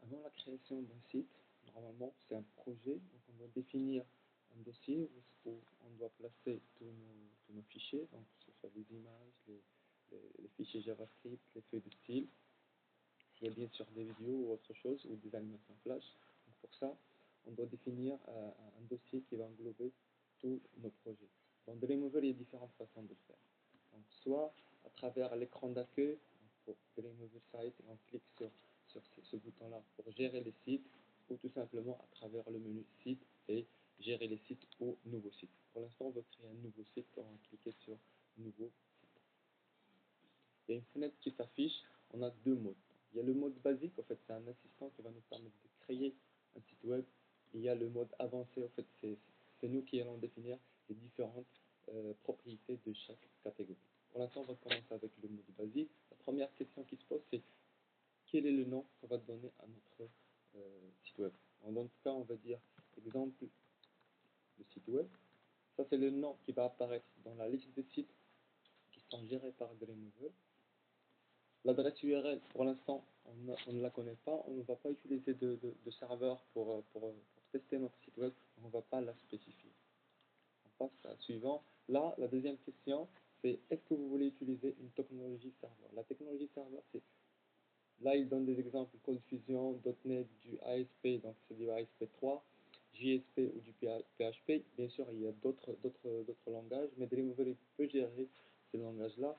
Avant la création d'un site, normalement c'est un projet, donc on doit définir un dossier où on doit placer tous nos fichiers, donc que ce soit des images, les fichiers JavaScript, les feuilles de style, s'il y a bien sûr des vidéos ou autre chose, ou des animations Flash. Donc pour ça, on doit définir un dossier qui va englober tous nos projets. Dans Dreamweaver, il y a différentes façons de le faire. Donc soit à travers l'écran d'accueil, pour Dreamweaver Site, et on clique sur ce bouton-là pour gérer les sites, ou tout simplement à travers le menu site et gérer les sites ou nouveau site. Pour l'instant, on veut créer un nouveau site, on va cliquer sur nouveau. Il y a une fenêtre qui s'affiche, on a deux modes. Il y a le mode basique, en fait, c'est un assistant qui va nous permettre de créer un site web. Et il y a le mode avancé, en fait, c'est nous qui allons définir les différentes propriétés de chaque catégorie. Pour l'instant, on va commencer avec le mode basique. La première question qui se pose, c'est quel est le nom qu'on va donner à notre site web. Dans ce cas, on va dire exemple de site web. Ça, c'est le nom qui va apparaître dans la liste des sites qui sont gérés par Dreamweaver. L'adresse URL, pour l'instant, on ne la connaît pas. On ne va pas utiliser de serveur pour tester notre site web. On ne va pas la spécifier. On passe à la suivante. Là, la deuxième question, c'est est-ce que vous voulez utiliser une technologie serveur? La technologie serveur, c'est là, il donne des exemples ColdFusion, .NET, du ASP, donc c'est du ASP3, JSP ou du PHP. Bien sûr, il y a d'autres langages, mais Dreamweaver peut gérer ces langages-là.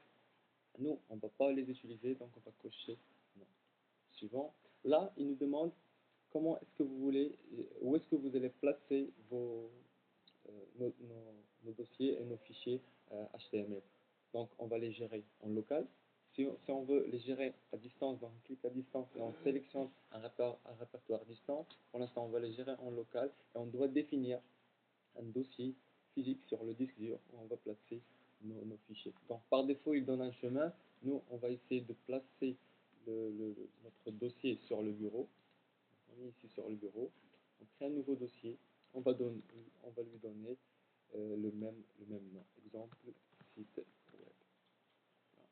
Nous, on ne va pas les utiliser, donc on va cocher non. Suivant. Là, il nous demande comment est-ce que vous voulez, où est-ce que vous allez placer nos dossiers et nos fichiers HTML. Donc, on va les gérer en local. Si on veut les gérer à distance, donc on clique à distance et on sélectionne un répertoire distant. Pour l'instant, on va les gérer en local et on doit définir un dossier physique sur le disque dur où on va placer nos fichiers. Donc par défaut, il donne un chemin. Nous, on va essayer de placer notre dossier sur le bureau. On est ici sur le bureau. On crée un nouveau dossier. On va lui donner le même nom. Exemple, site web. Voilà.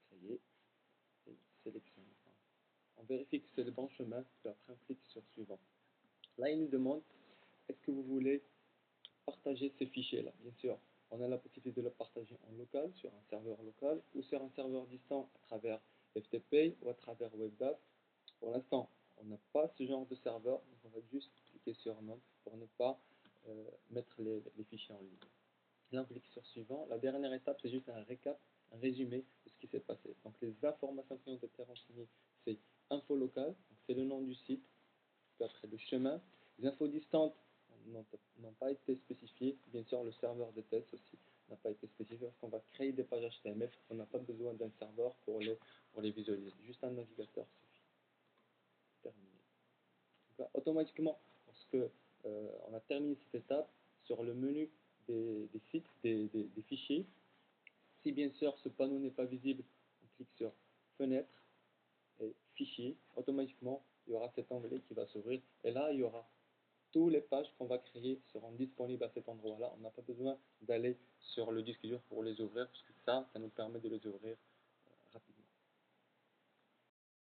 Créer et sélectionner. On vérifie que c'est le bon chemin, puis après on clique sur suivant. Là, il nous demande est-ce que vous voulez partager ces fichiers-là. Bien sûr, on a la possibilité de le partager en local, sur un serveur local, ou sur un serveur distant à travers FTP ou à travers WebDAV. Pour l'instant, on n'a pas ce genre de serveur, donc on va juste cliquer sur non pour ne pas mettre les fichiers en ligne. Là, on clique sur suivant. La dernière étape, c'est juste un récap, un résumé de ce qui s'est passé. Donc les informations qui ont été renseignées, c'est info local, c'est le nom du site, puis après le chemin. Les infos distantes n'ont pas été spécifiées. Bien sûr, le serveur de test aussi n'a pas été spécifié parce qu'on va créer des pages HTML. On n'a pas besoin d'un serveur pour les visualiser. Juste un navigateur suffit. Terminé. Donc là, automatiquement, lorsque on a terminé cette étape, sur le menu des sites, des fichiers, si bien sûr ce panneau n'est pas visible, on clique sur Fenêtre et Fichier. Automatiquement, il y aura cet onglet qui va s'ouvrir et là, il y aura toutes les pages qu'on va créer seront disponibles à cet endroit-là. On n'a pas besoin d'aller sur le disque dur pour les ouvrir, parce que ça nous permet de les ouvrir